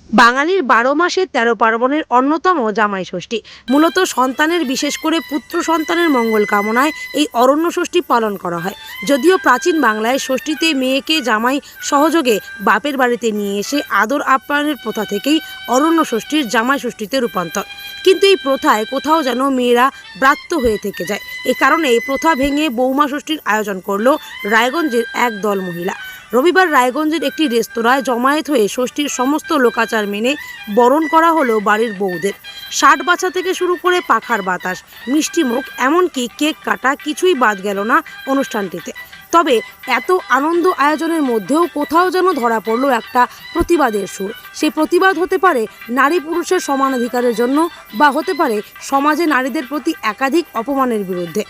বাঙালির ১২ মাসে ১৩ পার্বণের অন্যতম জামাই ষষ্ঠী। মূলত সন্তানের, বিশেষ করে পুত্র সন্তানের মঙ্গল কামনায় এই অরণ্য ষষ্ঠী পালন করা হয়। যদিও প্রাচীন বাংলায় ষষ্ঠীতে মেয়েকে জামাই সহযোগে বাপের বাড়িতে নিয়ে এসে আদর আপ্যায়নের প্রথা থেকেই অরণ্য ষষ্ঠীর জামাই ষষ্ঠীতে রূপান্তর। কিন্তু এই প্রথায় কোথাও যেন মেয়েরা ব্রাত্য হয়ে থেকে যায়। এ কারণে এই প্রথা ভেঙে বৌমা ষষ্ঠীর আয়োজন করল রায়গঞ্জের এক দল মহিলা। রবিবার রায়গঞ্জের একটি রেস্তোরাঁয় জমায়েত হয়ে ষষ্ঠীর সমস্ত লোকাচার মেনে বরণ করা হলো বাড়ির বউদের। ৬০ বাছা থেকে শুরু করে পাখার বাতাস, মিষ্টি মুখ, এমনকি কেক কাটা কিছুই বাদ গেল না অনুষ্ঠানটিতে। তবে এত আনন্দ আয়োজনের মধ্যেও কোথাও যেন ধরা পড়ল একটা প্রতিবাদের সুর। সেই প্রতিবাদ হতে পারে নারী পুরুষের সমান অধিকারের জন্য, বা হতে পারে সমাজে নারীদের প্রতি একাধিক অপমানের বিরুদ্ধে।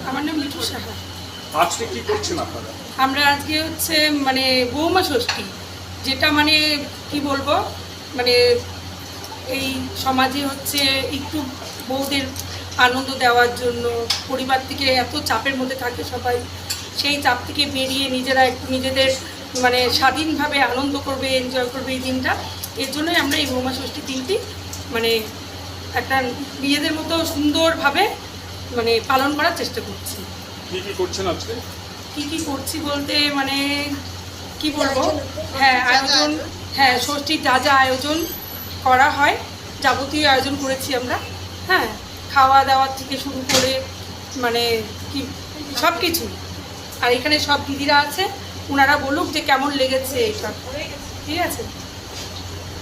আমার নাম মিঠু সাহা। আজকে কি করছেন আপনারা? আমরা আজকে হচ্ছে বৌমা ষষ্ঠী, যেটা কি বলবো, এই সমাজে হচ্ছে একটু বউদের আনন্দ দেওয়ার জন্য, পরিবার থেকে এত চাপের মধ্যে থাকে সবাই, সেই চাপ থেকে বেরিয়ে নিজেরা একটু নিজেদের স্বাধীনভাবে আনন্দ করবে, এনজয় করবে এই দিনটা। এর জন্যই আমরা এই বৌমা ষষ্ঠী দিনটি একটা নিজেদের মতো সুন্দরভাবে পালন করার চেষ্টা করছি। কি কি করছেন আজকে? কি কি করছি বলতে কি বলবো, আয়োজন, ষষ্ঠীর যা যা আয়োজন করা হয় যাবতীয় আয়োজন করেছি আমরা। খাওয়া দাওয়ার থেকে শুরু করে কি সব কিছু। আর এখানে সব দিদিরা আছে, ওনারা বলুক যে কেমন লেগেছে এইসব, ঠিক আছে।